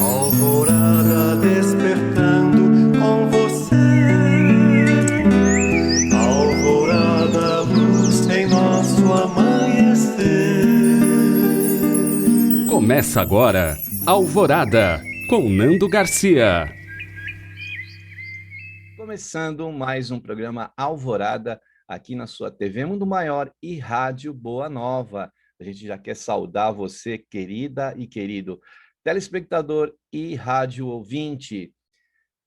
Alvorada despertando com você. Alvorada, luz em nosso amanhecer. Começa agora, Alvorada, com Nando Garcia. Começando mais um programa Alvorada, aqui na sua TV Mundo Maior e Rádio Boa Nova. A gente já quer saudar você, querida e querido telespectador e rádio ouvinte.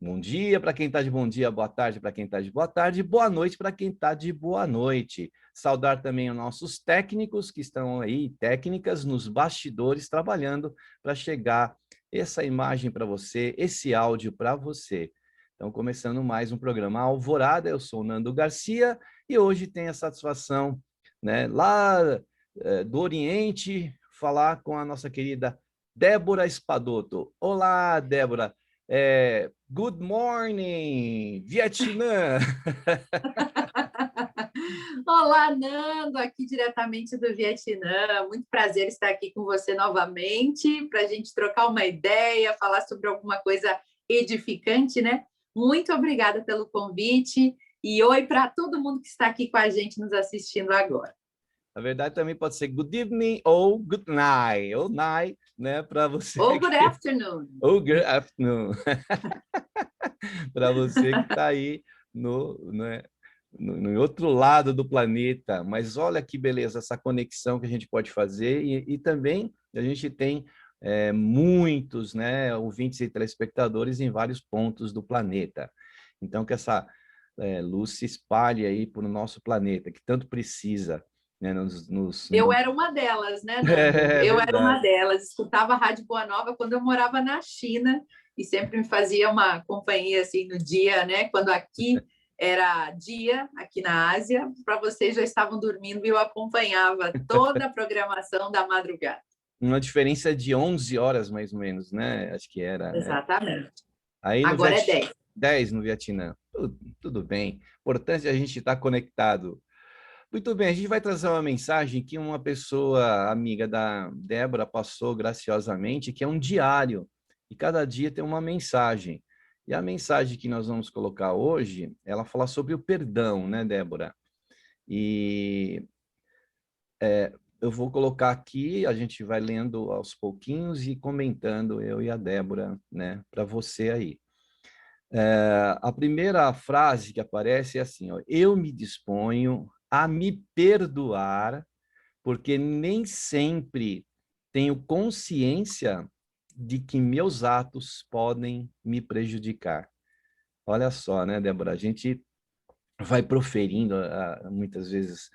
Bom dia para quem está de bom dia, boa tarde para quem está de boa tarde, boa noite para quem está de boa noite. Saudar também os nossos técnicos que estão aí, técnicas nos bastidores, trabalhando para chegar essa imagem para você, esse áudio para você. Então, começando mais um programa Alvorada, eu sou o Nando Garcia e hoje tenho a satisfação, né, lá do Oriente, falar com a nossa querida Débora Espadoto. Olá, Débora. Good morning, Vietnã! Olá, Nando, aqui diretamente do Vietnã. Muito prazer estar aqui com você novamente para a gente trocar uma ideia, falar sobre alguma coisa edificante, né? Muito obrigada pelo convite e oi para todo mundo que está aqui com a gente nos assistindo agora. Na verdade, também pode ser good evening ou good night, ou night, né, para você. Ou good afternoon. Ou good afternoon. Para você que está aí no outro lado do planeta. Mas olha que beleza essa conexão que a gente pode fazer e também a gente tem muitos, né, ouvintes e telespectadores em vários pontos do planeta. Então, que essa luz se espalhe aí por o nosso planeta, que tanto precisa. Né, Eu era uma delas, né, Nando? Eu era uma delas. Escutava a Rádio Boa Nova quando eu morava na China e sempre me fazia uma companhia assim no dia, né? Quando aqui era dia, aqui na Ásia, para vocês já estavam dormindo e eu acompanhava toda a programação da madrugada. Uma diferença de 11 horas, mais ou menos, né? Acho que era. Exatamente. Né? Aí agora é 10. 10 no Vietnã. Tudo bem. Importante a gente estar conectado. Muito bem, a gente vai trazer uma mensagem que uma pessoa amiga da Débora passou graciosamente, que é um diário. E cada dia tem uma mensagem. E a mensagem que nós vamos colocar hoje, ela fala sobre o perdão, né, Débora? E eu vou colocar aqui, a gente vai lendo aos pouquinhos e comentando, eu e a Débora, né, para você aí. A primeira frase que aparece é assim, ó, eu me disponho a me perdoar, porque nem sempre tenho consciência de que meus atos podem me prejudicar. Olha só, né, Débora? A gente vai proferindo muitas vezes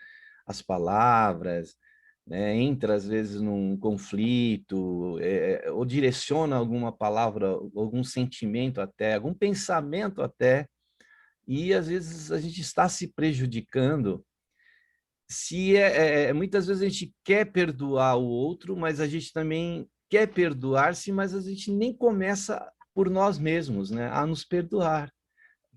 as palavras, né? Entra às vezes num conflito, ou direciona alguma palavra, algum sentimento até, algum pensamento até, e às vezes a gente está se prejudicando. Se muitas vezes a gente quer perdoar o outro, mas a gente também quer perdoar-se, mas a gente nem começa por nós mesmos, né, a nos perdoar,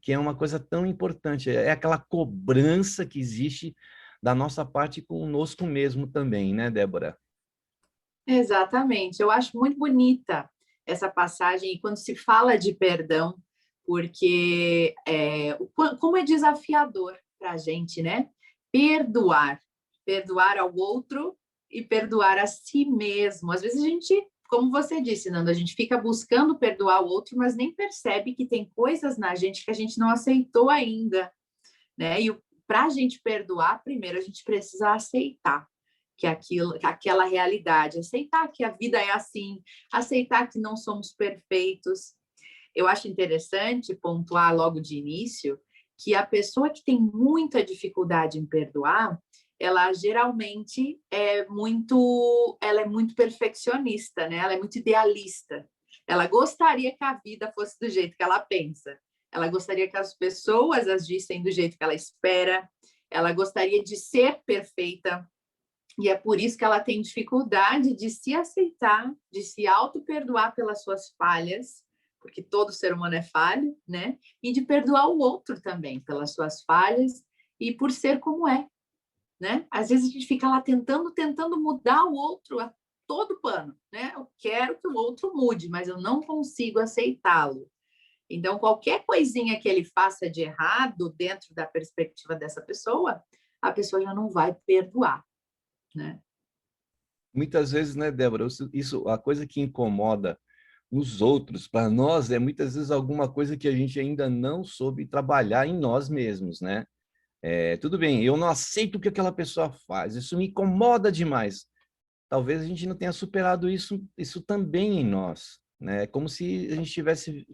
que é uma coisa tão importante, é aquela cobrança que existe da nossa parte conosco mesmo também, né, Débora? Exatamente. Eu acho muito bonita essa passagem e quando se fala de perdão, porque como é desafiador para a gente, né? Perdoar ao outro e perdoar a si mesmo. Às vezes a gente, como você disse, Nando, a gente fica buscando perdoar o outro, mas nem percebe que tem coisas na gente que a gente não aceitou ainda, né? E para a gente perdoar, primeiro a gente precisa aceitar que aquela realidade, aceitar que a vida é assim, aceitar que não somos perfeitos. Eu acho interessante pontuar logo de início que a pessoa que tem muita dificuldade em perdoar, ela geralmente ela é muito perfeccionista, né? Ela é muito idealista. Ela gostaria que a vida fosse do jeito que ela pensa. Ela gostaria que as pessoas agissem do jeito que ela espera. Ela gostaria de ser perfeita. E é por isso que ela tem dificuldade de se aceitar, de se auto-perdoar pelas suas falhas, porque todo ser humano é falho, né? E de perdoar o outro também pelas suas falhas e por ser como é, né? Às vezes a gente fica lá tentando mudar o outro a todo pano, né? quero que o outro mude, mas eu não consigo aceitá-lo. Então, qualquer coisinha que ele faça de errado dentro da perspectiva dessa pessoa, a pessoa já não vai perdoar, né? Muitas vezes, né, Débora, a coisa que incomoda os outros, para nós, é muitas vezes alguma coisa que a gente ainda não soube trabalhar em nós mesmos, né? Tudo bem, eu não aceito o que aquela pessoa faz, isso me incomoda demais. Talvez a gente não tenha superado isso também em nós, né? É como se a gente estivesse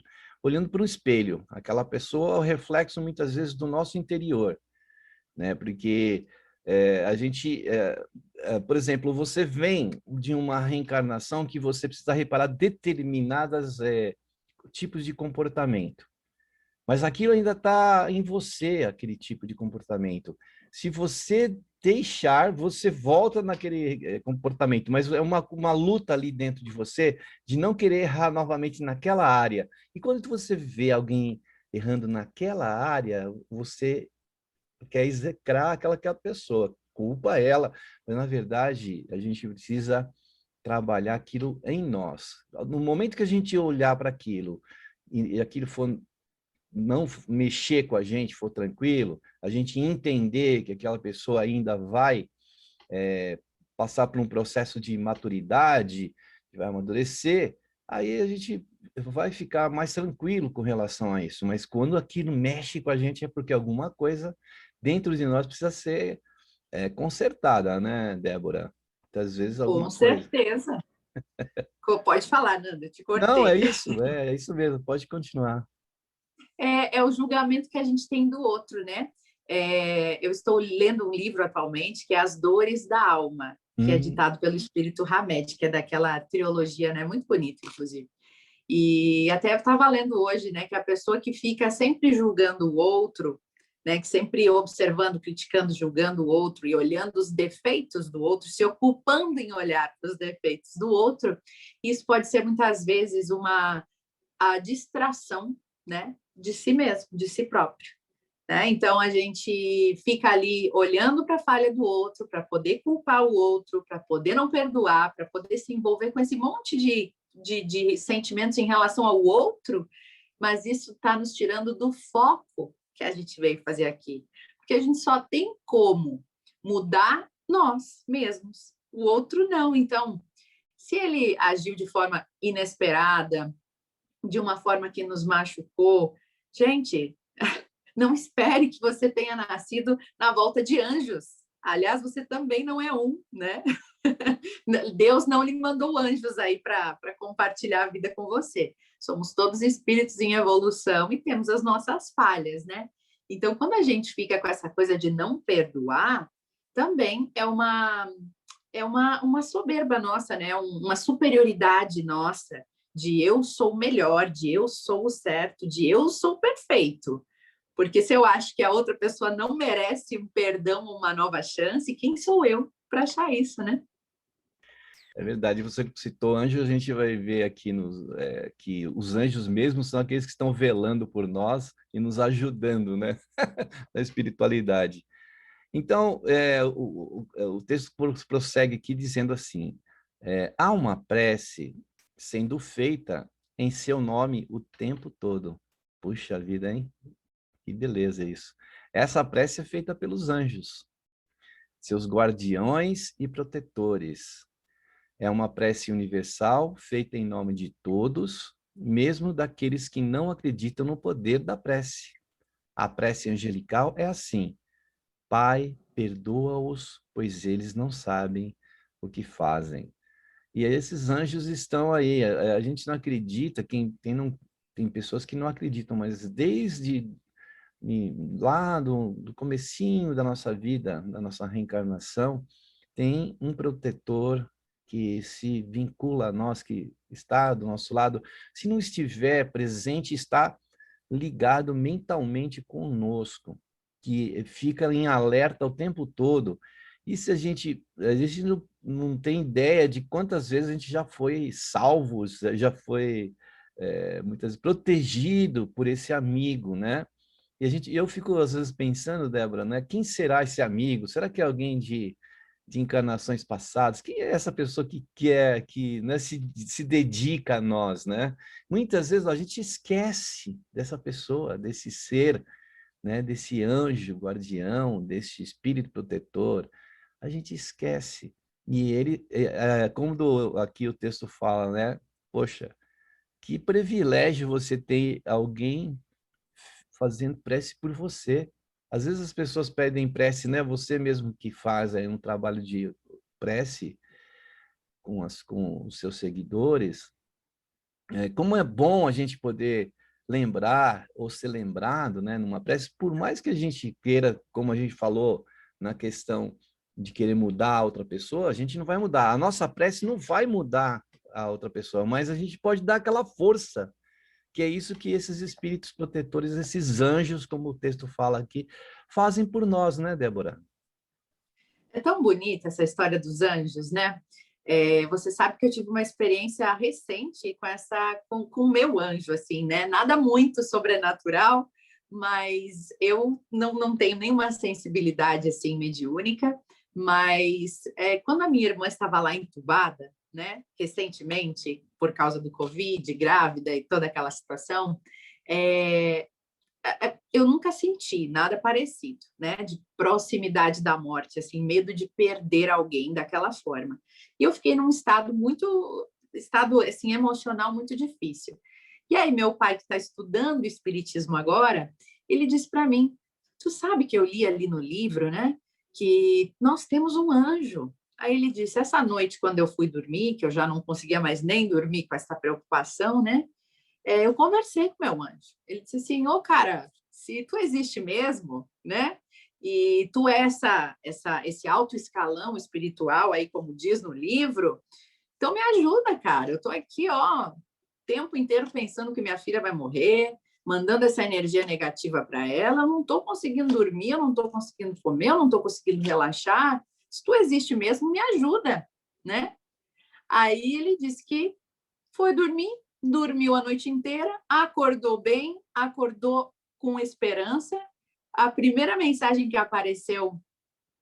olhando para um espelho. Aquela pessoa é o reflexo, muitas vezes, do nosso interior, né? Porque a gente, por exemplo, você vem de uma reencarnação que você precisa reparar determinadas tipos de comportamento. Mas aquilo ainda está em você, aquele tipo de comportamento. Se você deixar, você volta naquele comportamento, mas é uma luta ali dentro de você de não querer errar novamente naquela área. E quando você vê alguém errando naquela área, você quer execrar aquela pessoa, culpa ela. Mas, na verdade, a gente precisa trabalhar aquilo em nós. No momento que a gente olhar para aquilo e aquilo for não mexer com a gente, for tranquilo, a gente entender que aquela pessoa ainda vai passar por um processo de maturidade, vai amadurecer, aí a gente vai ficar mais tranquilo com relação a isso. Mas quando aquilo mexe com a gente é porque alguma coisa dentro de nós precisa ser consertada, né, Débora? Muitas vezes Com alguma coisa. certeza. Pode falar, Nanda, eu te Não, cortei. é isso mesmo, pode continuar. É o julgamento que a gente tem do outro, né? Eu estou lendo um livro atualmente que é As Dores da Alma, que é ditado pelo Espírito Hamed, que é daquela trilogia, né? Muito bonito, inclusive. E até estava lendo hoje, né, que a pessoa que fica sempre julgando o outro, né, que sempre observando, criticando, julgando o outro e olhando os defeitos do outro, se ocupando em olhar os defeitos do outro, isso pode ser muitas vezes a distração, né, de si mesmo, de si próprio. Né? Então, a gente fica ali olhando para a falha do outro, para poder culpar o outro, para poder não perdoar, para poder se envolver com esse monte de sentimentos em relação ao outro, mas isso está nos tirando do foco que a gente veio fazer aqui. Porque a gente só tem como mudar nós mesmos, o outro não. Então, se ele agiu de forma inesperada, de uma forma que nos machucou, gente, não espere que você tenha nascido na volta de anjos. Aliás, você também não é um, né? Deus não lhe mandou anjos aí para compartilhar a vida com você. Somos todos espíritos em evolução e temos as nossas falhas, né? Então, quando a gente fica com essa coisa de não perdoar, também é uma soberba nossa, né? Uma superioridade nossa de eu sou melhor, de eu sou o certo, de eu sou perfeito. Porque se eu acho que a outra pessoa não merece um perdão ou uma nova chance, quem sou eu para achar isso, né? É verdade, você citou anjo, a gente vai ver aqui que os anjos mesmos são aqueles que estão velando por nós e nos ajudando, né? Na espiritualidade. Então, o texto prossegue aqui dizendo assim, há uma prece sendo feita em seu nome o tempo todo. Puxa vida, hein? Que beleza isso. Essa prece é feita pelos anjos, seus guardiões e protetores. É uma prece universal, feita em nome de todos, mesmo daqueles que não acreditam no poder da prece. A prece angelical é assim: Pai, perdoa-os, pois eles não sabem o que fazem. E esses anjos estão aí. A gente não acredita, tem pessoas que não acreditam, mas desde lá do comecinho da nossa vida, da nossa reencarnação, tem um protetor que se vincula a nós, que está do nosso lado. Se não estiver presente, está ligado mentalmente conosco, que fica em alerta o tempo todo. E se a gente não tem ideia de quantas vezes a gente já foi salvo, já foi muitas vezes protegido por esse amigo, né? E eu fico às vezes pensando, Débora, né? Quem será esse amigo? Será que é alguém de encarnações passadas. Quem é essa pessoa que né, se dedica a nós, né? Muitas vezes a gente esquece dessa pessoa, desse ser, né, desse anjo guardião, desse espírito protetor. A gente esquece. E ele, como aqui o texto fala, né? Poxa, que privilégio você ter alguém fazendo prece por você. Às vezes as pessoas pedem prece, né? Você mesmo que faz aí um trabalho de prece com os seus seguidores. Como é bom a gente poder lembrar ou ser lembrado, né? Numa prece, por mais que a gente queira, como a gente falou na questão de querer mudar a outra pessoa, a gente não vai mudar. A nossa prece não vai mudar a outra pessoa, mas a gente pode dar aquela força, que é isso que esses espíritos protetores, esses anjos, como o texto fala aqui, fazem por nós, né, Débora? É tão bonita essa história dos anjos, né? Você sabe que eu tive uma experiência recente com o meu anjo, assim, né? Nada muito sobrenatural, mas eu não tenho nenhuma sensibilidade assim mediúnica. Mas quando a minha irmã estava lá entubada, né? Recentemente, por causa do Covid, grávida e toda aquela situação, é, eu nunca senti nada parecido, né? De proximidade da morte, assim, medo de perder alguém daquela forma. E eu fiquei num estado assim, emocional muito difícil. E aí, meu pai, que está estudando espiritismo agora, ele disse para mim: Tu sabe que eu li ali no livro, né? Que nós temos um anjo. Aí ele disse: Essa noite, quando eu fui dormir, que eu já não conseguia mais nem dormir com essa preocupação, né? Eu conversei com meu anjo. Ele disse assim: Ô, cara, se tu existe mesmo, né? E tu é esse alto escalão espiritual aí, como diz no livro, então me ajuda, cara. Eu tô aqui, ó, o tempo inteiro pensando que minha filha vai morrer, mandando essa energia negativa para ela. Eu não tô conseguindo dormir, eu não tô conseguindo comer, eu não tô conseguindo relaxar. Se tu existe mesmo, me ajuda, né? Aí ele disse que foi dormir, dormiu a noite inteira, acordou bem, acordou com esperança. A primeira mensagem que apareceu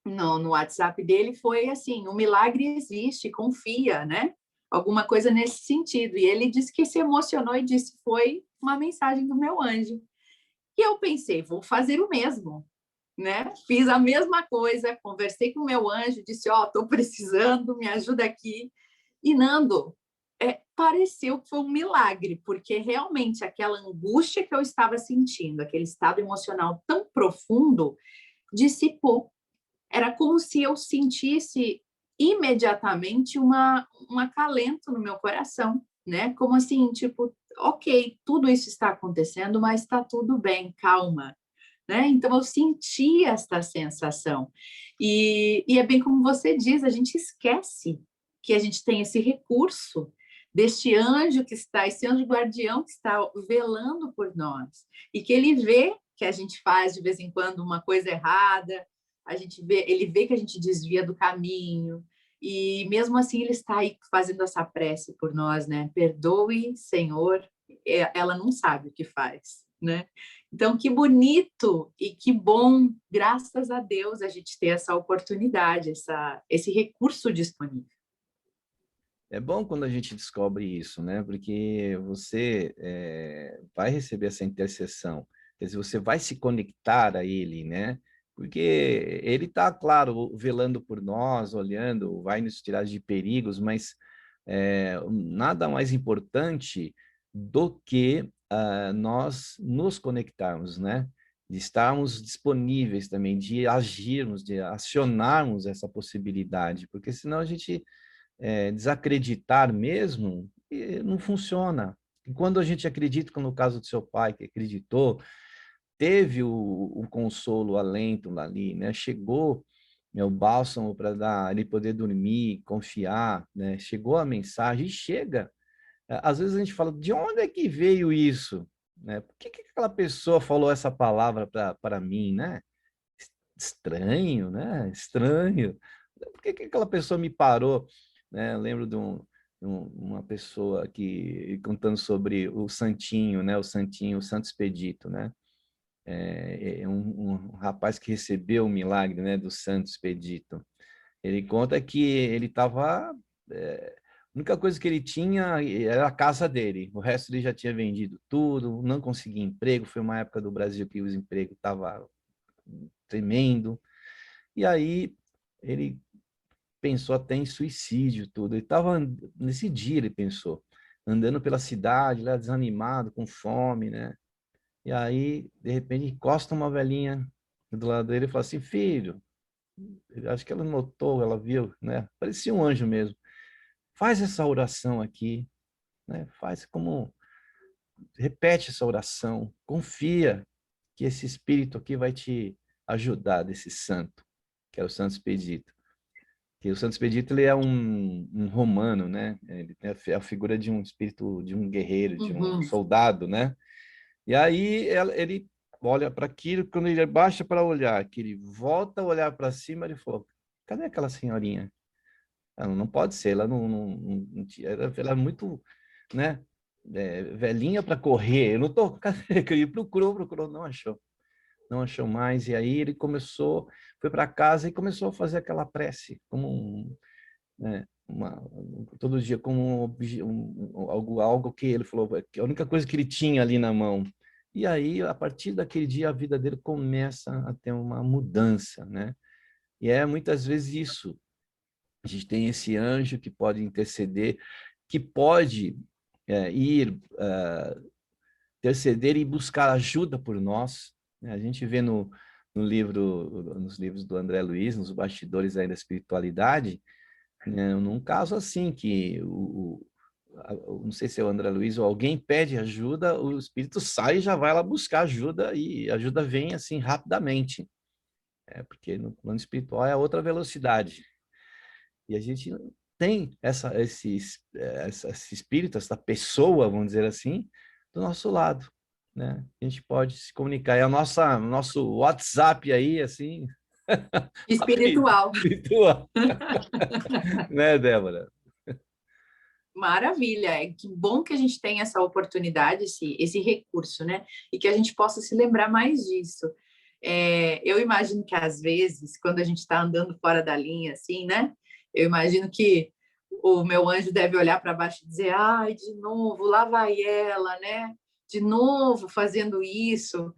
no WhatsApp dele foi assim: o milagre existe, confia, né? Alguma coisa nesse sentido. E ele disse que se emocionou e disse: foi uma mensagem do meu anjo. E eu pensei: vou fazer o mesmo, né? Fiz a mesma coisa, conversei com o meu anjo, disse: ó, estou precisando, me ajuda aqui. E Nando, pareceu que foi um milagre, porque realmente aquela angústia que eu estava sentindo, aquele estado emocional tão profundo, dissipou. Era como se eu sentisse imediatamente um acalento no meu coração, né? Como assim, tipo, ok, tudo isso está acontecendo, mas está tudo bem, calma, né? Então eu senti esta sensação. E é bem como você diz, a gente esquece que a gente tem esse recurso deste anjo que está, esse anjo guardião que está velando por nós e que ele vê que a gente faz de vez em quando uma coisa errada, ele vê que a gente desvia do caminho e mesmo assim ele está aí fazendo essa prece por nós, né? Perdoe, Senhor, ela não sabe o que faz, né? Então, que bonito e que bom, graças a Deus, a gente ter essa oportunidade, esse recurso disponível. É bom quando a gente descobre isso, né? Porque você vai receber essa intercessão, quer dizer, você vai se conectar a ele, né? Porque ele está, claro, velando por nós, olhando, vai nos tirar de perigos, mas nada mais importante do que nós nos conectarmos, né? De estarmos disponíveis também, de agirmos, de acionarmos essa possibilidade, porque senão a gente desacreditar mesmo, não funciona. E quando a gente acredita, como no caso do seu pai, que acreditou, teve o consolo, o alento ali, né? Chegou, né, o bálsamo para dar ele poder dormir, confiar, né? Chegou a mensagem e chega. Às vezes a gente fala: de onde é que veio isso? Né? Por que aquela pessoa falou essa palavra para mim, né? Estranho, né? Estranho. Por que aquela pessoa me parou? Né? Eu lembro de uma pessoa que contando sobre o Santinho, né? O Santinho, o Santo Expedito, né? Um rapaz que recebeu o milagre, né? Do Santo Expedito. Ele conta que ele estava... a única coisa que ele tinha era a casa dele. O resto ele já tinha vendido tudo, não conseguia emprego. Foi uma época do Brasil que os empregos estavam tremendo. E aí ele pensou até em suicídio, tudo. Ele estava, nesse dia ele pensou, andando pela cidade, lá desanimado, com fome, né? E aí, de repente, encosta uma velhinha do lado dele e fala assim, filho, acho que ela notou, ela viu, né? Parecia um anjo mesmo. Faz essa oração aqui, né? Faz como, repete essa oração, confia que esse espírito aqui vai te ajudar, desse santo, que é o Santo Expedito. Que o Santo Expedito, ele é um romano, né? Ele tem a figura de um espírito, de um guerreiro, de um soldado, né? E aí ele olha para aquilo, quando ele baixa para olhar, que ele volta a olhar para cima, ele falou, cadê aquela senhorinha? Ela não pode ser, ela ela é muito, né? Velhinha para correr. Eu não tô, ele procurou, não achou mais. E aí ele começou, foi para casa e começou a fazer aquela prece, como né, todo dia, como algo que ele falou, que a única coisa que ele tinha ali na mão. E aí, a partir daquele dia, a vida dele começa a ter uma mudança, né? E é muitas vezes isso. A gente tem esse anjo que pode interceder, que pode ir interceder e buscar ajuda por nós, né? A gente vê no livro, nos livros do André Luiz, nos bastidores aí da espiritualidade, né? Num caso assim, que não sei se é o André Luiz ou alguém pede ajuda, o espírito sai e já vai lá buscar ajuda, e a ajuda vem assim rapidamente. Porque no plano espiritual é outra velocidade. E a gente tem esse espírito, essa pessoa, vamos dizer assim, do nosso lado, né? A gente pode se comunicar. É o nosso WhatsApp aí, assim. Espiritual. Espiritual. Né, Débora? Maravilha, que bom que a gente tem essa oportunidade, esse recurso, né? E que a gente possa se lembrar mais disso. Eu imagino que às vezes, quando a gente está andando fora da linha, assim, né? Eu imagino que o meu anjo deve olhar para baixo e dizer, ai, de novo, lá vai ela, né? De novo fazendo isso.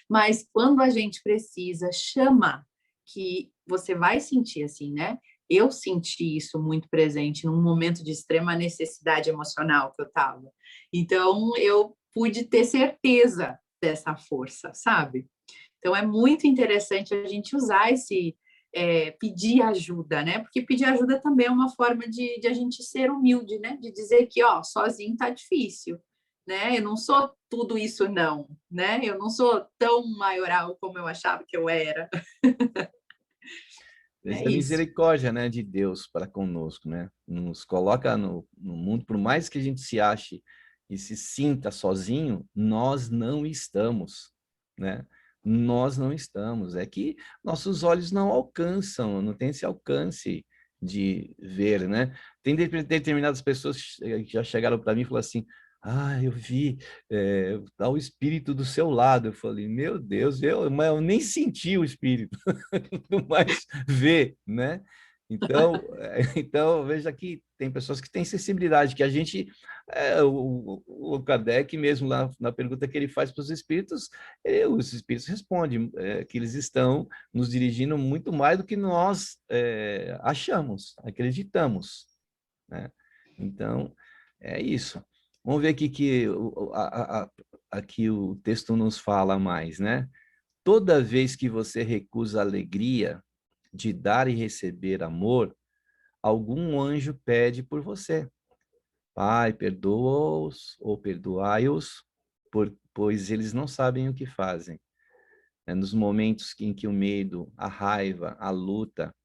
Mas quando a gente precisa, chama, que você vai sentir assim, né? Eu senti isso muito presente num momento de extrema necessidade emocional que eu estava. Então, eu pude ter certeza dessa força, sabe? Então, é muito interessante a gente usar pedir ajuda, né? Porque pedir ajuda também é uma forma de a gente ser humilde, né? De dizer que, ó, sozinho tá difícil, né? Eu não sou tudo isso, não, né? Eu não sou tão maioral como eu achava que eu era. É Essa isso. misericórdia, né, de Deus para conosco, né? Nos coloca no mundo, por mais que a gente se ache e se sinta sozinho, nós não estamos, né? Nós não estamos. É que nossos olhos não alcançam, não tem esse alcance de ver, né? Tem determinadas pessoas que já chegaram para mim e falaram assim, eu vi tá o espírito do seu lado. Eu falei, meu Deus, mas eu nem senti o espírito. Mas ver, né? Então, então, veja que tem pessoas que têm sensibilidade, que a gente, o Kardec mesmo lá na pergunta que ele faz para os espíritos respondem que eles estão nos dirigindo muito mais do que nós achamos, acreditamos, né? Então, é isso. Vamos ver aqui que aqui o texto nos fala mais, né? Toda vez que você recusa a alegria de dar e receber amor, algum anjo pede por você. Pai, perdoa-os ou perdoai-os, pois eles não sabem o que fazem. Nos momentos em que o medo, a raiva, a luta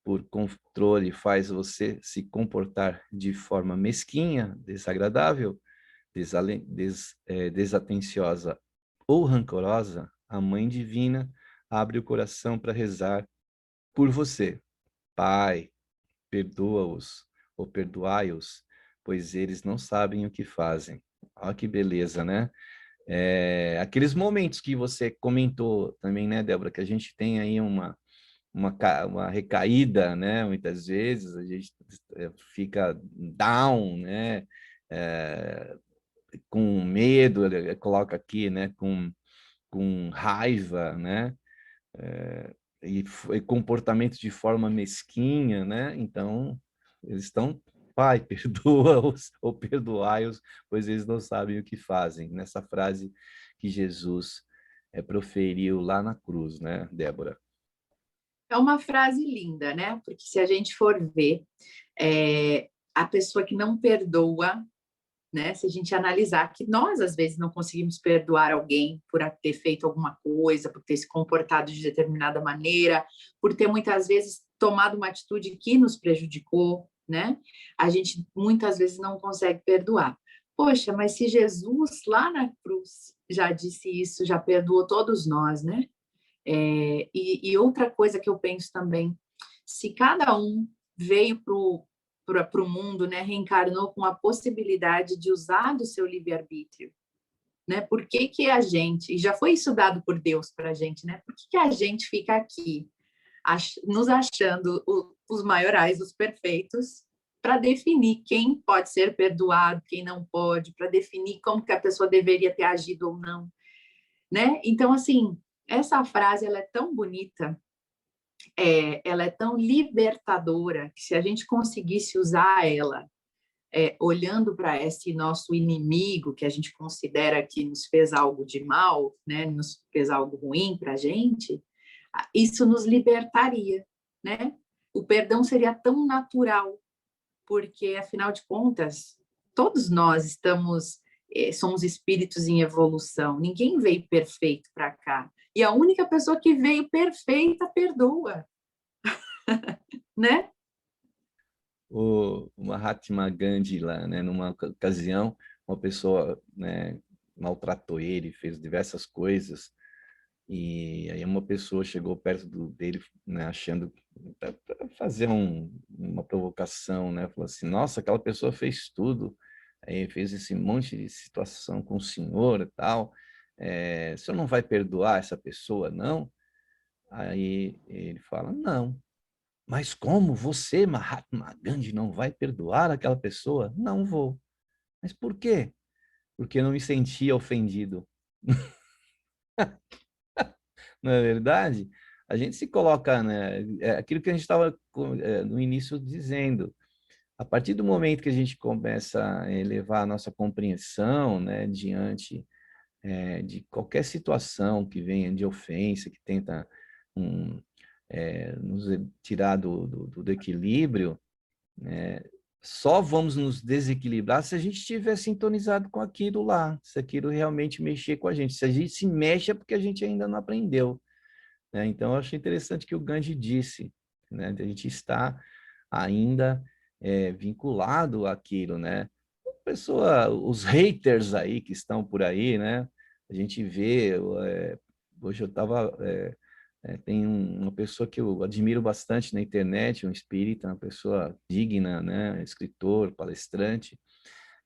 por controle faz você se comportar de forma mesquinha, desagradável, desatenciosa ou rancorosa, a Mãe Divina abre o coração para rezar por você. Pai, perdoa-os ou perdoai-os, pois eles não sabem o que fazem. Olha que beleza, né? Aqueles momentos que você comentou também, né, Débora, que a gente tem aí uma recaída, né? Muitas vezes a gente fica down, né? Com medo, ele coloca aqui, né? Com raiva, né? E comportamento de forma mesquinha, né? Então, eles estão, Pai, perdoa-os ou perdoai-os, pois eles não sabem o que fazem. Nessa frase que Jesus proferiu lá na cruz, né, Débora? É uma frase linda, né? Porque se a gente for ver, a pessoa que não perdoa, né? Se a gente analisar que nós, às vezes, não conseguimos perdoar alguém por ter feito alguma coisa, por ter se comportado de determinada maneira, por ter, muitas vezes, tomado uma atitude que nos prejudicou, né? A gente, muitas vezes, não consegue perdoar. Poxa, mas se Jesus, lá na cruz, já disse isso, já perdoou todos nós, né? E outra coisa que eu penso também, se cada um veio para o mundo, né, reencarnou com a possibilidade de usar do seu livre-arbítrio, né? Por que que a gente, e já foi isso dado por Deus para a gente, né? Por que que a gente fica aqui nos achando os maiorais, os perfeitos, para definir quem pode ser perdoado, quem não pode, para definir como que a pessoa deveria ter agido ou não, né? Então, assim, essa frase ela é tão bonita, ela é tão libertadora, que se a gente conseguisse usar ela olhando para esse nosso inimigo, que a gente considera que nos fez algo de mal, né, nos fez algo ruim para a gente, isso nos libertaria, né? O perdão seria tão natural, porque, afinal de contas, todos nós somos espíritos em evolução, ninguém veio perfeito para cá, e a única pessoa que veio perfeita perdoa, né? O Mahatma Gandhi lá, né? Numa ocasião, uma pessoa, né, maltratou ele, fez diversas coisas, e aí uma pessoa chegou perto dele, né, achando para fazer uma provocação, né? Falou assim: nossa, aquela pessoa fez tudo, aí fez esse monte de situação com o senhor e tal, o senhor não vai perdoar essa pessoa, não? Aí ele fala: não. Mas como você, Mahatma Gandhi, não vai perdoar aquela pessoa? Não vou. Mas por quê? Porque eu não me sentia ofendido. Não é verdade? A gente se coloca, né? É aquilo que a gente estava no início dizendo. A partir do momento que a gente começa a elevar a nossa compreensão, né, diante de qualquer situação que venha de ofensa, que tenta um, nos tirar do equilíbrio, né? Só vamos nos desequilibrar se a gente estiver sintonizado com aquilo lá, se aquilo realmente mexer com a gente. Se a gente se mexe é porque a gente ainda não aprendeu, né? Então, eu achei interessante que o Gandhi disse, né? A gente está ainda vinculado àquilo, né? Os haters aí que estão por aí, né? A gente vê, hoje eu estava tem uma pessoa que eu admiro bastante na internet, um espírita, uma pessoa digna, né? Escritor, palestrante,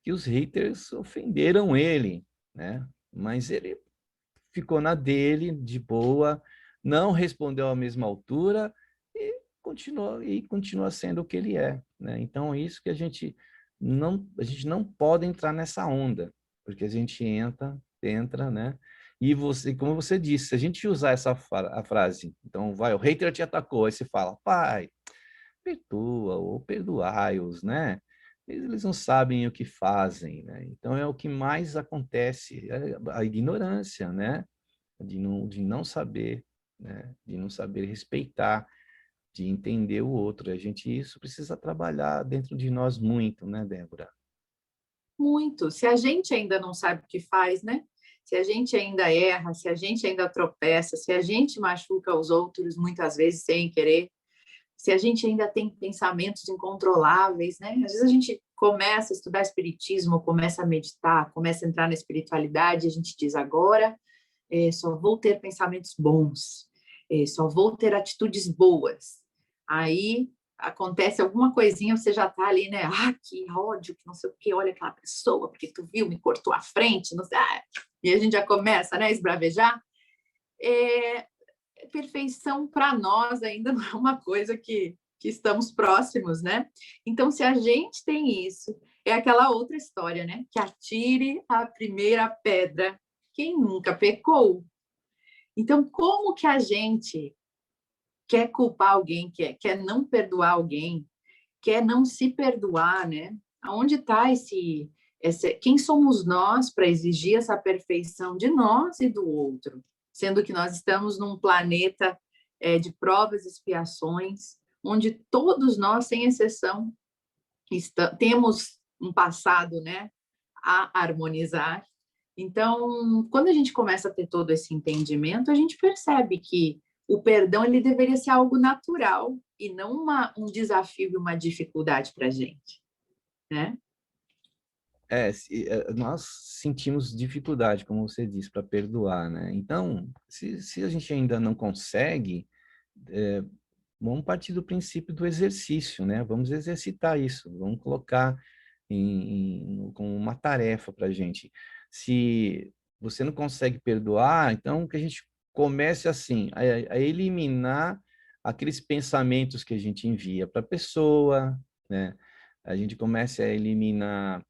que os haters ofenderam ele, né? Mas ele ficou na dele, de boa, não respondeu à mesma altura e continua sendo o que ele é, né? Então, isso que a gente não pode entrar nessa onda, porque a gente entra, né? E você, como você disse, se a gente usar a frase, então vai, o hater te atacou, aí você fala: pai, perdoa ou perdoai-os, né? Eles não sabem o que fazem, né? Então é o que mais acontece, a ignorância, né? De não saber, né? De não saber respeitar, de entender o outro. Isso precisa trabalhar dentro de nós muito, né, Débora? Muito. Se a gente ainda não sabe o que faz, né? Se a gente ainda erra, se a gente ainda tropeça, se a gente machuca os outros muitas vezes sem querer, se a gente ainda tem pensamentos incontroláveis, né? Às vezes a gente começa a estudar espiritismo, começa a meditar, começa a entrar na espiritualidade, a gente diz: agora só vou ter pensamentos bons, só vou ter atitudes boas. Aí acontece alguma coisinha, você já está ali, né? Ah, que ódio, que não sei o que, olha aquela pessoa, porque tu viu, me cortou a frente, não sei. E a gente já começa, né, a esbravejar. perfeição para nós ainda não é uma coisa que estamos próximos, né? Então, se a gente tem isso, é aquela outra história, né? Que atire a primeira pedra quem nunca pecou. Então, como que a gente quer culpar alguém, quer não perdoar alguém, quer não se perdoar, né? Aonde está quem somos nós para exigir essa perfeição de nós e do outro? Sendo que nós estamos num planeta de provas e expiações, onde todos nós, sem exceção, temos um passado, né, a harmonizar. Então, quando a gente começa a ter todo esse entendimento, a gente percebe que o perdão ele deveria ser algo natural e não um desafio e uma dificuldade para a gente, né? Nós sentimos dificuldade, como você disse, para perdoar, né? Então, se a gente ainda não consegue, vamos partir do princípio do exercício, né? Vamos exercitar isso, vamos colocar como uma tarefa para a gente. Se você não consegue perdoar, então que a gente comece assim, a eliminar aqueles pensamentos que a gente envia para a pessoa, né? A gente comece a eliminar,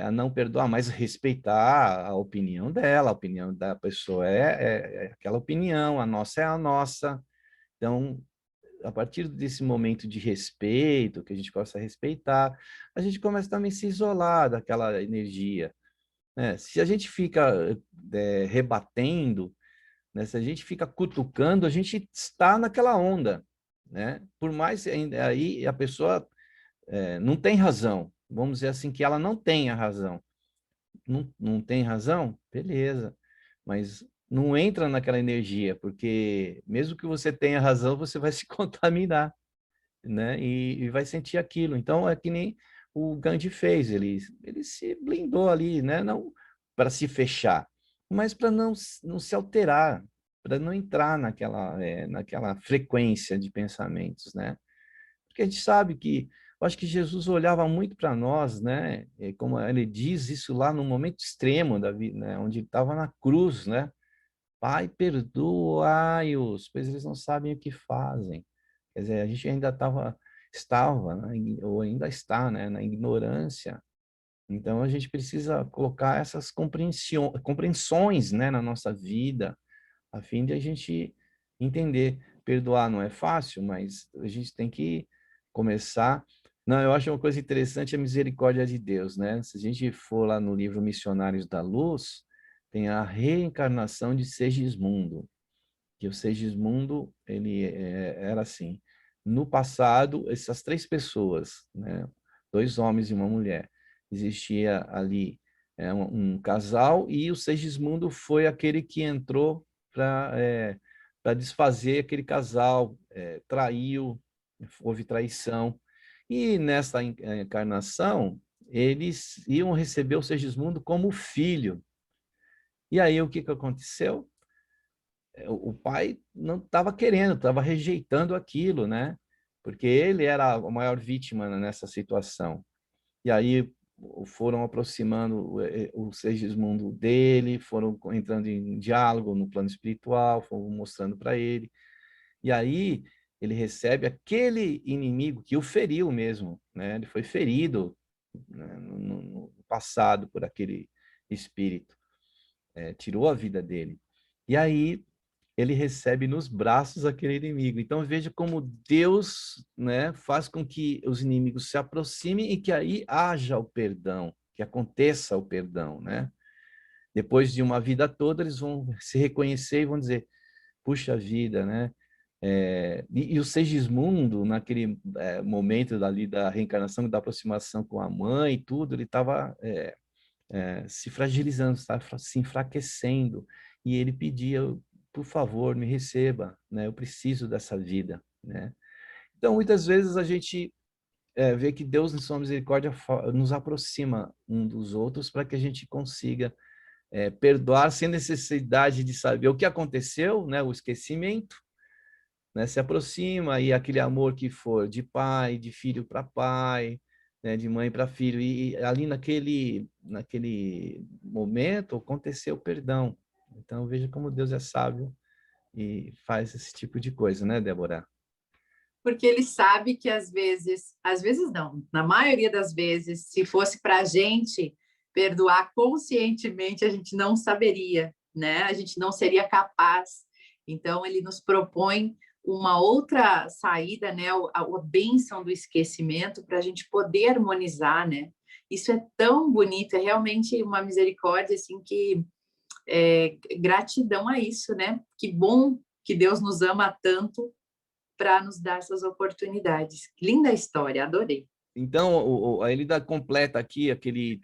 a não perdoar, mas respeitar a opinião dela, a opinião da pessoa é aquela opinião, a nossa é a nossa. Então, a partir desse momento de respeito, que a gente possa respeitar, a gente começa também a se isolar daquela energia, né? Se a gente fica rebatendo, né? Se a gente fica cutucando, a gente está naquela onda, né? Por mais aí a pessoa não tem razão, vamos dizer assim, que ela não tenha razão. Não tem razão? Beleza, mas não entra naquela energia, porque mesmo que você tenha razão, você vai se contaminar, né? E vai sentir aquilo. Então, é que nem o Gandhi fez, ele se blindou ali, né? Não para se fechar, mas para não se alterar, para não entrar naquela frequência de pensamentos, né? Porque a gente sabe que, eu acho que Jesus olhava muito para nós, né? E como ele diz isso lá no momento extremo da vida, né? Onde ele estava na cruz, né? Pai, perdoai-os, pois eles não sabem o que fazem. Quer dizer, a gente ainda estava, né, ou ainda está, né, na ignorância. Então, a gente precisa colocar essas compreensões, né, na nossa vida, a fim de a gente entender. Perdoar não é fácil, mas a gente tem que começar. Não, eu acho uma coisa interessante a misericórdia de Deus, né? Se a gente for lá no livro Missionários da Luz, tem a reencarnação de Segismundo, que o Segismundo, ele era assim, no passado, essas três pessoas, né, dois homens e uma mulher, existia ali um casal, e o Segismundo foi aquele que entrou para desfazer aquele casal, traiu, houve traição, e nessa encarnação, eles iam receber o Segismundo como filho. E aí, o que aconteceu? O pai não estava querendo, estava rejeitando aquilo, né? Porque ele era a maior vítima nessa situação. E aí foram aproximando o Segismundo dele, foram entrando em diálogo no plano espiritual, foram mostrando para ele. E aí ele recebe aquele inimigo que o feriu mesmo, né? Ele foi ferido, né, no passado por aquele espírito, tirou a vida dele. E aí ele recebe nos braços aquele inimigo. Então veja como Deus, né, faz com que os inimigos se aproximem e que aí haja o perdão, que aconteça o perdão, né? Depois de uma vida toda, eles vão se reconhecer e vão dizer, puxa vida, né? E o Segismundo, naquele momento dali da reencarnação, da aproximação com a mãe e tudo, ele estava se fragilizando, estava se enfraquecendo, e ele pedia, por favor, me receba, né? Eu preciso dessa vida, né? Então, muitas vezes a gente vê que Deus, em sua misericórdia, nos aproxima um dos outros para que a gente consiga perdoar sem necessidade de saber o que aconteceu, né? O esquecimento, né? Se aproxima, e aquele amor que for de pai, de filho para pai, né? De mãe para filho, e ali naquele momento aconteceu o perdão. Então veja como Deus é sábio e faz esse tipo de coisa, né, Débora? Porque ele sabe que às vezes não, na maioria das vezes, se fosse para a gente perdoar conscientemente, a gente não saberia, né? A gente não seria capaz. Então, ele nos propõe uma outra saída, né? A bênção do esquecimento para a gente poder harmonizar, né? Isso é tão bonito, é realmente uma misericórdia, assim, que gratidão a isso, né? Que bom que Deus nos ama tanto para nos dar essas oportunidades. Linda história, adorei. Então, ele dá completa aqui aquele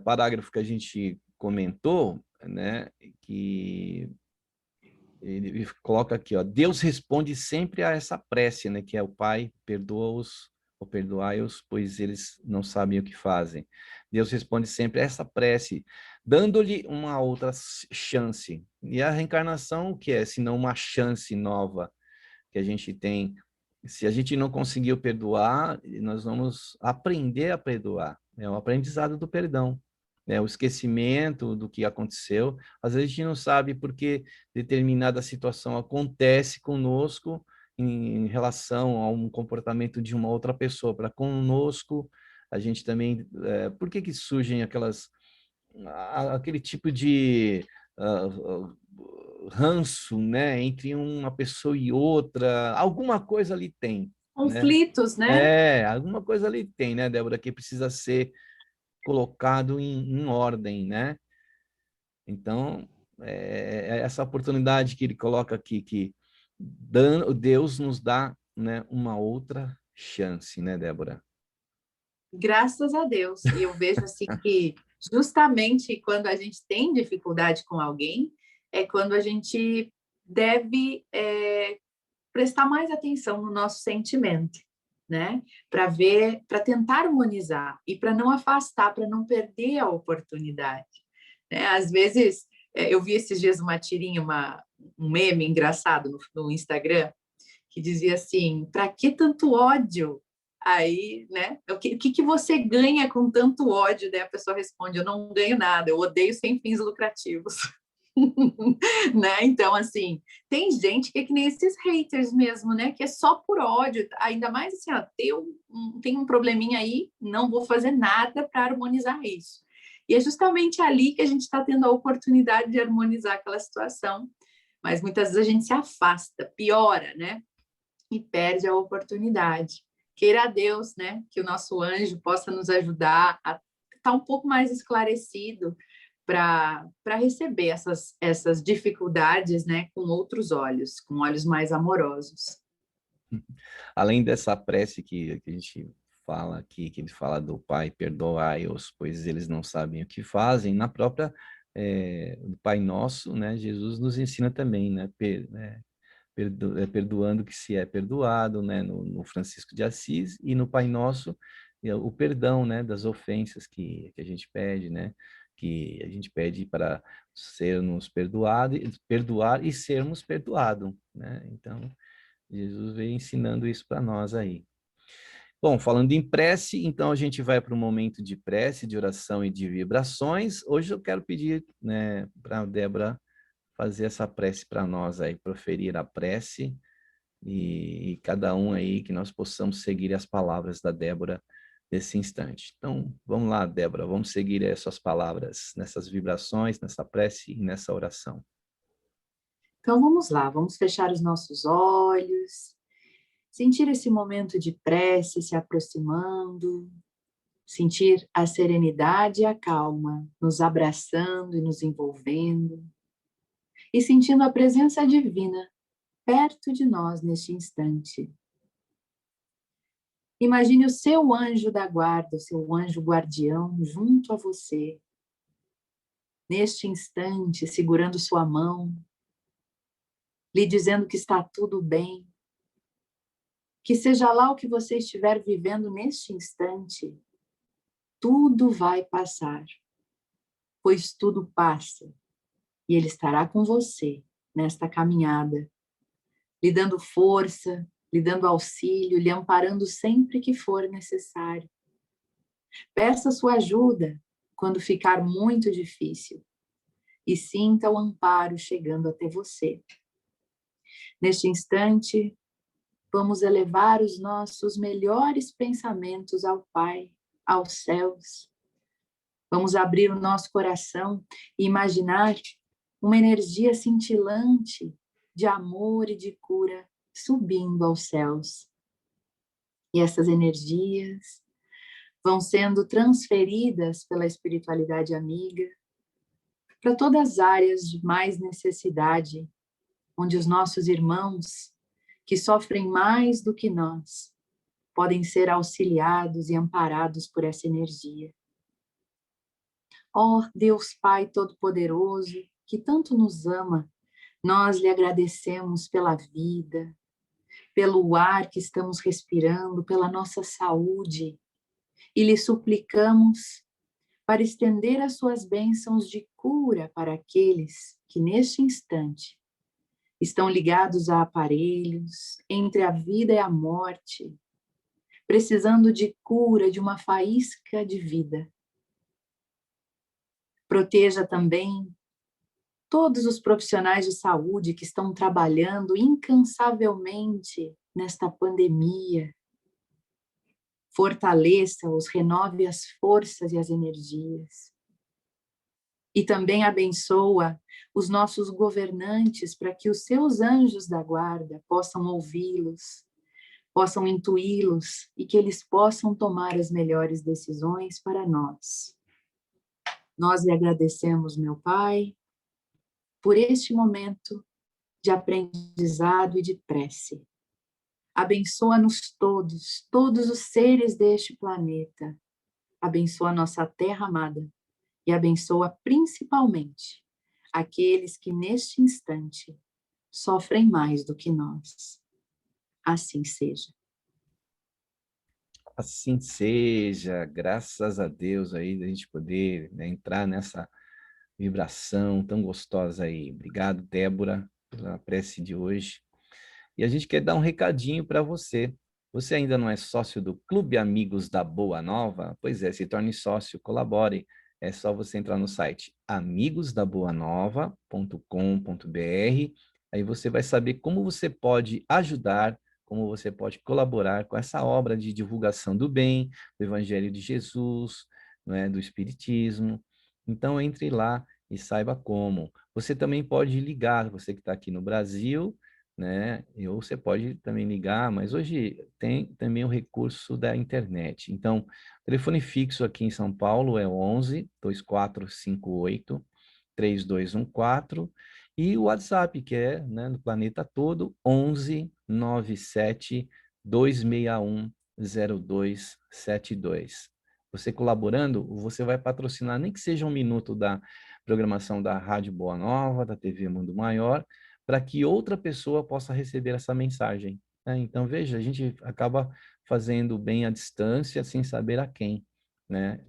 parágrafo que a gente comentou, né? Que ele coloca aqui, ó, Deus responde sempre a essa prece, né? Que é o Pai, perdoa-os ou perdoai-os, pois eles não sabem o que fazem. Deus responde sempre a essa prece, dando-lhe uma outra chance. E a reencarnação, o que é? Senão uma chance nova que a gente tem. Se a gente não conseguiu perdoar, nós vamos aprender a perdoar. É o aprendizado do perdão. É o esquecimento do que aconteceu. Às vezes a gente não sabe porque determinada situação acontece conosco em relação a um comportamento de uma outra pessoa para conosco. A gente também... por que surgem aquele tipo de ranço, né, entre uma pessoa e outra? Alguma coisa ali tem, né? Conflitos, né? Alguma coisa ali tem, né, Débora, que precisa ser colocado em ordem, né? Então, essa oportunidade que ele coloca aqui, que Deus nos dá, né, uma outra chance, né, Débora? Graças a Deus. E eu vejo assim que justamente quando a gente tem dificuldade com alguém, é quando a gente deve prestar mais atenção no nosso sentimento, né? Para ver, para tentar harmonizar e para não afastar, para não perder a oportunidade, né? Às vezes, eu vi esses dias uma tirinha, um meme engraçado no Instagram, que dizia assim: para que tanto ódio? Aí, né? O que você ganha com tanto ódio? Daí a pessoa responde: eu não ganho nada, eu odeio sem fins lucrativos. Né? Então, assim, tem gente que é que nem esses haters mesmo, né? Que é só por ódio. Ainda mais assim, ó, tem um probleminha aí, não vou fazer nada para harmonizar isso. E é justamente ali que a gente está tendo a oportunidade de harmonizar aquela situação. Mas muitas vezes a gente se afasta, piora, né? E perde a oportunidade. Queira a Deus, né? Que o nosso anjo possa nos ajudar a estar um pouco mais esclarecido para receber essas dificuldades, né, com outros olhos, com olhos mais amorosos. Além dessa prece que a gente fala aqui, que ele fala do Pai, perdoai-os, pois eles não sabem o que fazem, na própria do Pai Nosso, né, Jesus nos ensina também, né, perdoando que se é perdoado, né, no Francisco de Assis, e no Pai Nosso, o perdão, né, das ofensas que a gente pede, né, que a gente pede para sermos perdoados, perdoar e sermos perdoados, né? Então, Jesus veio ensinando isso para nós aí. Bom, falando em prece, então a gente vai para um momento de prece, de oração e de vibrações. Hoje eu quero pedir, né, para a Débora fazer essa prece para nós aí, proferir a prece e cada um aí que nós possamos seguir as palavras da Débora nesse instante. Então, vamos lá, Débora, vamos seguir essas palavras nessas vibrações, nessa prece e nessa oração. Então vamos lá, vamos fechar os nossos olhos, sentir esse momento de prece se aproximando, sentir a serenidade e a calma nos abraçando e nos envolvendo, e sentindo a presença divina perto de nós neste instante. Imagine o seu anjo da guarda, o seu anjo guardião junto a você, neste instante, segurando sua mão, lhe dizendo que está tudo bem, que seja lá o que você estiver vivendo neste instante, tudo vai passar, pois tudo passa, e Ele estará com você nesta caminhada, lhe dando força, lhe dando auxílio, lhe amparando sempre que for necessário. Peça sua ajuda quando ficar muito difícil e sinta o amparo chegando até você. Neste instante, vamos elevar os nossos melhores pensamentos ao Pai, aos céus. Vamos abrir o nosso coração e imaginar uma energia cintilante de amor e de cura subindo aos céus. E essas energias vão sendo transferidas pela espiritualidade amiga para todas as áreas de mais necessidade, onde os nossos irmãos, que sofrem mais do que nós, podem ser auxiliados e amparados por essa energia. Ó Deus Pai Todo-Poderoso, que tanto nos ama, nós lhe agradecemos pela vida, pelo ar que estamos respirando, pela nossa saúde, e lhe suplicamos para estender as suas bênçãos de cura para aqueles que neste instante estão ligados a aparelhos, entre a vida e a morte, precisando de cura, de uma faísca de vida. Proteja também todos os profissionais de saúde que estão trabalhando incansavelmente nesta pandemia. Fortaleça-os, renove as forças e as energias. E também abençoa os nossos governantes para que os seus anjos da guarda possam ouvi-los, possam intuí-los e que eles possam tomar as melhores decisões para nós. Nós lhe agradecemos, meu Pai, por este momento de aprendizado e de prece. Abençoa-nos todos, todos os seres deste planeta. Abençoa a nossa terra amada e abençoa principalmente aqueles que neste instante sofrem mais do que nós. Assim seja. Assim seja, graças a Deus aí, da gente poder, né, entrar nessa vibração tão gostosa aí. Obrigado, Débora, pela prece de hoje. E a gente quer dar um recadinho para você. Você ainda não é sócio do Clube Amigos da Boa Nova? Pois é, se torne sócio, colabore. É só você entrar no site amigosdaboanova.com.br. Aí você vai saber como você pode ajudar, como você pode colaborar com essa obra de divulgação do bem, do Evangelho de Jesus, não é, do Espiritismo. Então, entre lá e saiba como. Você também pode ligar, você que está aqui no Brasil, né? Ou você pode também ligar, mas hoje tem também o recurso da internet. Então, o telefone fixo aqui em São Paulo é 11 2458 3214 e o WhatsApp, que é, né, no planeta todo, 11 97 261 0272. Você colaborando, você vai patrocinar, nem que seja um minuto da programação da Rádio Boa Nova, da TV Mundo Maior, para que outra pessoa possa receber essa mensagem, né? Então, veja, a gente acaba fazendo bem à distância, sem saber a quem, né?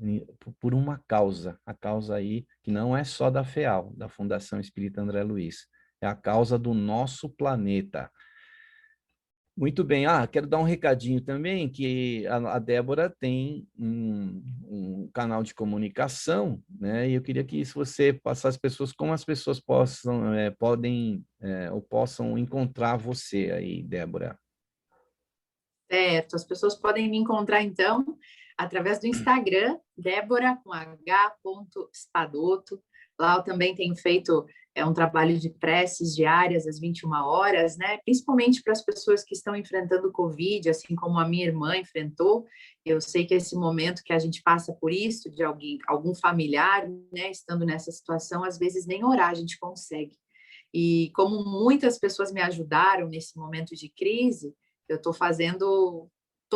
Por uma causa, a causa aí que não é só da FEAL, da Fundação Espírita André Luiz, é a causa do nosso planeta. Muito bem. Quero dar um recadinho também, que a Débora tem um canal de comunicação, né? E eu queria que se você passasse as pessoas, como as pessoas possam encontrar você aí, Débora. Certo, as pessoas podem me encontrar, então, através do Instagram, Débora, com h.espadoto. Lá eu também tenho feito um trabalho de preces diárias às 21 horas, né? Principalmente para as pessoas que estão enfrentando o Covid, assim como a minha irmã enfrentou. Eu sei que esse momento que a gente passa por isso, de algum familiar, né, estando nessa situação, às vezes nem orar a gente consegue. E como muitas pessoas me ajudaram nesse momento de crise, eu estou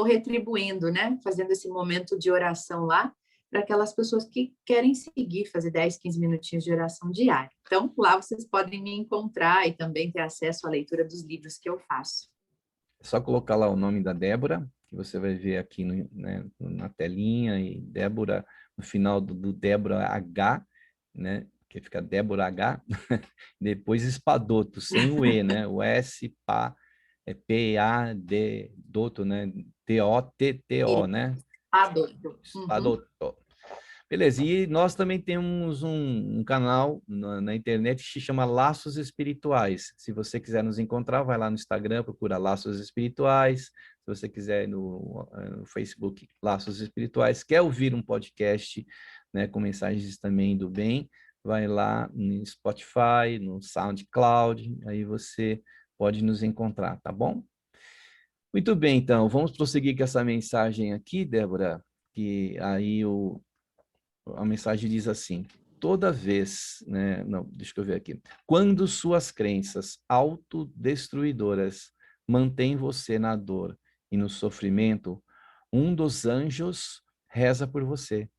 retribuindo, né? Fazendo esse momento de oração lá, para aquelas pessoas que querem seguir, fazer 10, 15 minutinhos de oração diária. Então, lá vocês podem me encontrar e também ter acesso à leitura dos livros que eu faço. É só colocar lá o nome da Débora, que você vai ver aqui na telinha, e Débora, no final do Débora H, né? Que fica Débora H, depois Espadoto, sem o E, né? O S, Pá, é P-A-D, Doto, né? T-O-T-T-O, né? Espadoto. Espadoto. Beleza, e nós também temos um canal na internet que se chama Laços Espirituais. Se você quiser nos encontrar, vai lá no Instagram, procura Laços Espirituais. Se você quiser no Facebook, Laços Espirituais. Quer ouvir um podcast, né, com mensagens também do bem, vai lá no Spotify, no SoundCloud, aí você pode nos encontrar, tá bom? Muito bem, então, vamos prosseguir com essa mensagem aqui, Débora, que aí a mensagem diz assim: toda vez, né? Não, deixa eu ver aqui. Quando suas crenças autodestruidoras mantêm você na dor e no sofrimento, um dos anjos reza por você.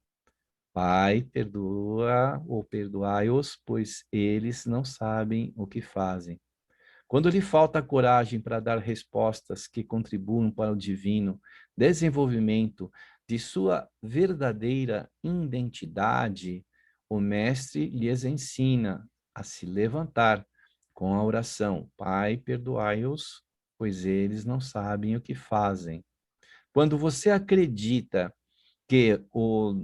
Pai, perdoa ou perdoai-os, pois eles não sabem o que fazem. Quando lhe falta coragem para dar respostas que contribuam para o divino desenvolvimento de sua verdadeira identidade, o Mestre lhes ensina a se levantar com a oração: Pai, perdoai-os, pois eles não sabem o que fazem. Quando você acredita que o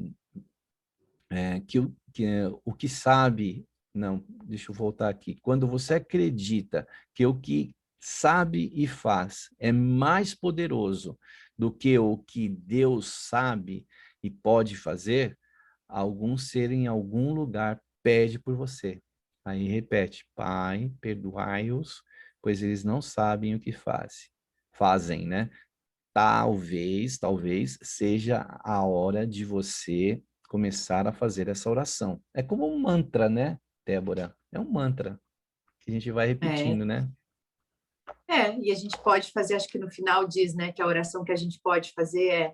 que sabe, não, deixa eu voltar aqui. Quando você acredita que o que sabe e faz é mais poderoso do que o que Deus sabe e pode fazer, algum ser em algum lugar pede por você. Aí repete: Pai, perdoai-os, pois eles não sabem o que fazem, né? Talvez seja a hora de você começar a fazer essa oração. É como um mantra, né, Débora? É um mantra que a gente vai É, repetindo, né? e a gente pode fazer, acho que no final diz, né, que a oração que a gente pode fazer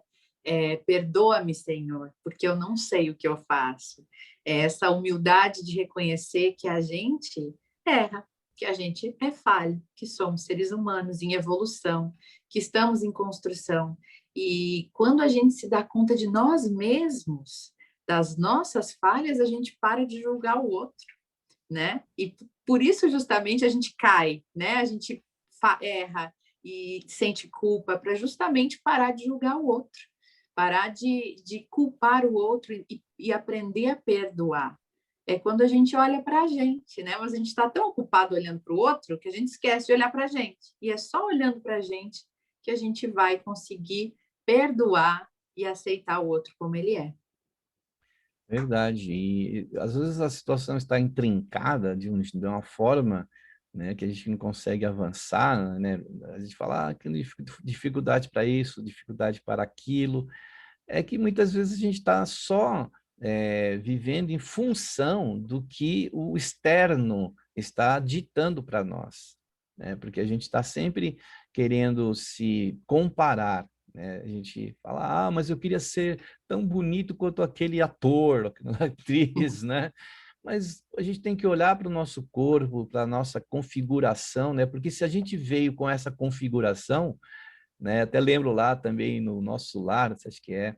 perdoa-me, Senhor, porque eu não sei o que eu faço. É essa humildade de reconhecer que a gente erra, que a gente é falho, que somos seres humanos em evolução, que estamos em construção. E quando a gente se dá conta de nós mesmos, das nossas falhas, a gente para de julgar o outro, né? E por isso justamente a gente cai, né? A gente erra e sente culpa para justamente parar de julgar o outro, parar de culpar o outro e aprender a perdoar. É quando a gente olha para a gente, né? Mas a gente está tão ocupado olhando para o outro que a gente esquece de olhar para a gente. E é só olhando para a gente que a gente vai conseguir perdoar e aceitar o outro como ele é. Verdade. E às vezes a situação está intrincada de uma forma, né, que a gente não consegue avançar, né? A gente fala, que dificuldade para isso, dificuldade para aquilo. É que muitas vezes a gente está só vivendo em função do que o externo está ditando para nós, né? Porque a gente está sempre querendo se comparar, né? A gente fala, mas eu queria ser tão bonito quanto aquele ator, aquela atriz, né? Mas a gente tem que olhar para o nosso corpo, para a nossa configuração, né? Porque se a gente veio com essa configuração, né? Até lembro lá também no nosso lar, acho que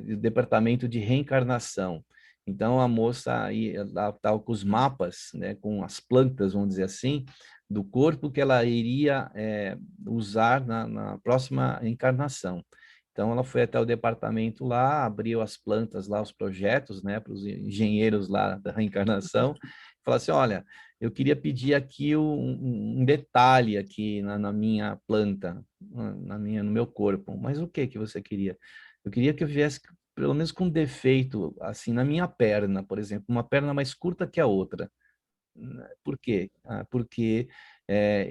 do departamento de reencarnação. Então a moça aí estava com os mapas, né? Com as plantas, vamos dizer assim, do corpo que ela iria usar na próxima encarnação. Então ela foi até o departamento lá, abriu as plantas lá, os projetos, né, para os engenheiros lá da reencarnação, falou assim: olha, eu queria pedir aqui um detalhe aqui na minha planta, no meu corpo. Mas o que você queria? Eu queria que eu viesse pelo menos com um defeito, assim, na minha perna, por exemplo, uma perna mais curta que a outra. Por quê? Porque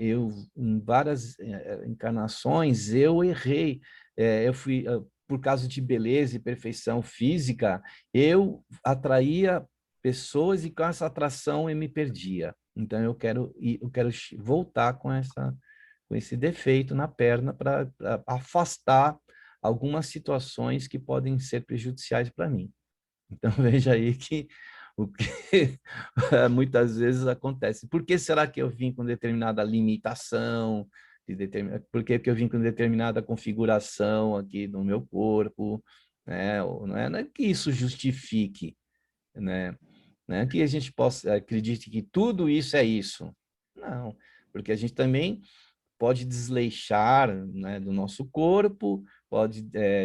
eu, em várias encarnações, eu errei. Eu fui, por causa de beleza e perfeição física, eu atraía pessoas e com essa atração eu me perdia. Então eu quero voltar com esse defeito na perna para afastar algumas situações que podem ser prejudiciais para mim. Então veja aí que o que muitas vezes acontece. Por que será que eu vim com determinada limitação? Por que eu vim com determinada configuração aqui no meu corpo? Né? Não é que isso justifique, né? Não é que a gente possa acredite que tudo isso é isso. Não, porque a gente também pode desleixar, né, do nosso corpo, pode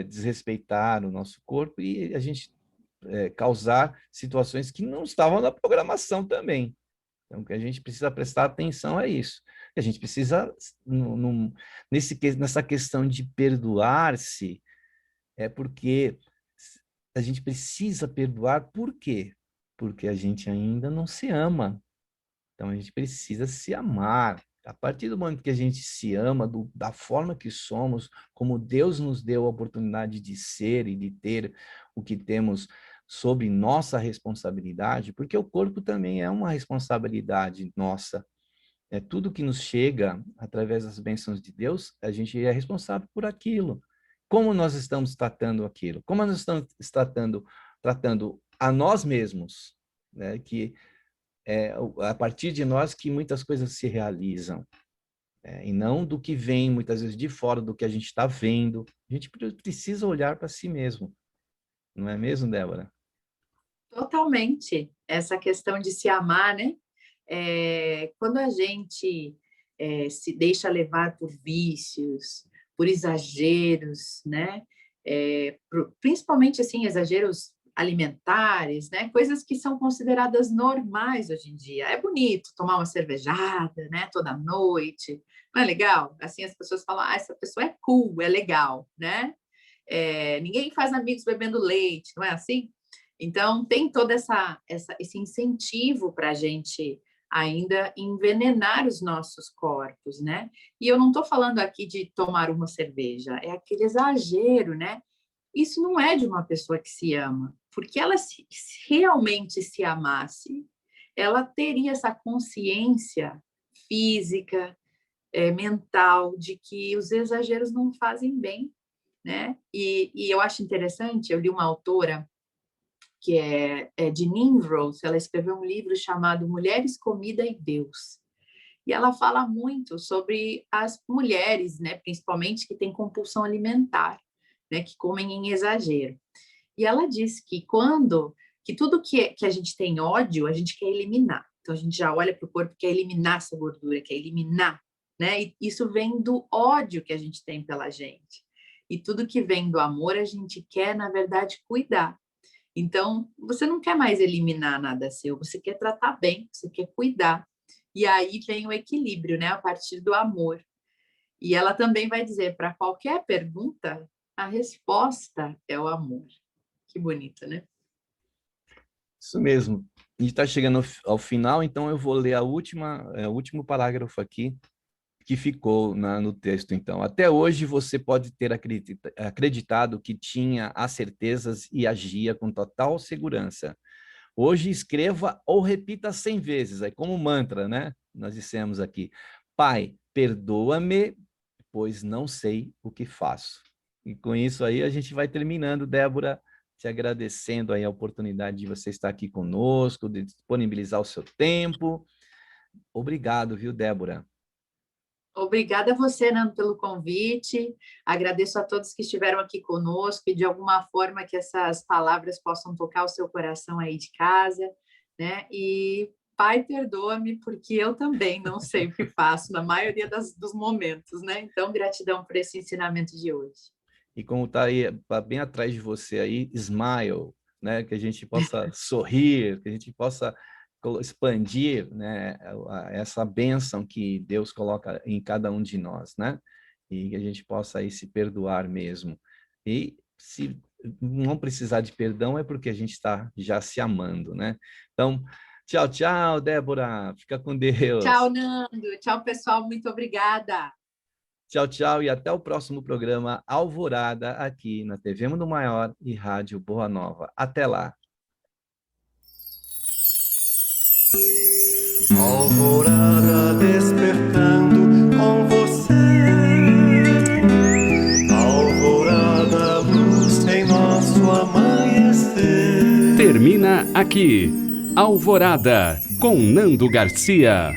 desrespeitar o nosso corpo e a gente causar situações que não estavam na programação também. Então, o que a gente precisa prestar atenção é isso. A gente precisa, nessa questão de perdoar-se, é porque a gente precisa perdoar, por quê? Porque a gente ainda não se ama. Então, a gente precisa se amar. A partir do momento que a gente se ama, da forma que somos, como Deus nos deu a oportunidade de ser e de ter o que temos sob nossa responsabilidade, porque o corpo também é uma responsabilidade nossa. É tudo que nos chega através das bênçãos de Deus, a gente é responsável por aquilo. Como nós estamos tratando aquilo? Como nós estamos tratando a nós mesmos, né? Que é a partir de nós que muitas coisas se realizam, e não do que vem muitas vezes de fora, do que a gente está vendo. A gente precisa olhar para si mesmo, não é mesmo, Débora? Totalmente. Essa questão de se amar, né? Quando a gente se deixa levar por vícios, por exageros, né? Principalmente assim, exageros alimentares, né? Coisas que são consideradas normais hoje em dia. É bonito tomar uma cervejada, né? Toda noite, não é legal? Assim as pessoas falam, essa pessoa é cool, é legal, né? Ninguém faz amigos bebendo leite, não é assim? Então tem todo esse incentivo para a gente ainda envenenar os nossos corpos, né? E eu não estou falando aqui de tomar uma cerveja, é aquele exagero, né? Isso não é de uma pessoa que se ama, porque ela se realmente se amasse, ela teria essa consciência física, mental, de que os exageros não fazem bem, né? E eu acho interessante, eu li uma autora que é de Nimrod, ela escreveu um livro chamado Mulheres, Comida e Deus. E ela fala muito sobre as mulheres, né, principalmente que têm compulsão alimentar, né, que comem em exagero. E ela diz que tudo que a gente tem ódio, a gente quer eliminar. Então, a gente já olha para o corpo, quer eliminar essa gordura, quer eliminar, né? E isso vem do ódio que a gente tem pela gente. E tudo que vem do amor, a gente quer, na verdade, cuidar. Então, você não quer mais eliminar nada seu, você quer tratar bem, você quer cuidar. E aí vem o equilíbrio, né? A partir do amor. E ela também vai dizer, para qualquer pergunta, a resposta é o amor. Que bonito, né? Isso mesmo. A gente está chegando ao final, então eu vou ler o último parágrafo aqui, que ficou no texto, então. Até hoje você pode ter acreditado que tinha as certezas e agia com total segurança. Hoje escreva ou repita 100 vezes, aí como mantra, né? Nós dissemos aqui, Pai, perdoa-me, pois não sei o que faço. E com isso aí a gente vai terminando, Débora, te agradecendo aí a oportunidade de você estar aqui conosco, de disponibilizar o seu tempo. Obrigado, viu, Débora? Obrigada a você, Nando, pelo convite. Agradeço a todos que estiveram aqui conosco e, de alguma forma, que essas palavras possam tocar o seu coração aí de casa, né? E, Pai, perdoa-me, porque eu também não sei o que faço na maioria dos momentos, né? Então, gratidão por esse ensinamento de hoje. E como está aí, tá bem atrás de você aí, smile, né? Que a gente possa sorrir, que a gente possa expandir, né, essa bênção que Deus coloca em cada um de nós, né? E que a gente possa aí se perdoar mesmo. E se não precisar de perdão é porque a gente está já se amando, né? Então, tchau, tchau, Débora. Fica com Deus. Tchau, Nando. Tchau, pessoal. Muito obrigada. Tchau, tchau. E até o próximo programa Alvorada aqui na TV Mundo Maior e Rádio Boa Nova. Até lá. Alvorada despertando com você. Alvorada, luz em nosso amanhecer. Termina aqui, Alvorada, com Nando Garcia.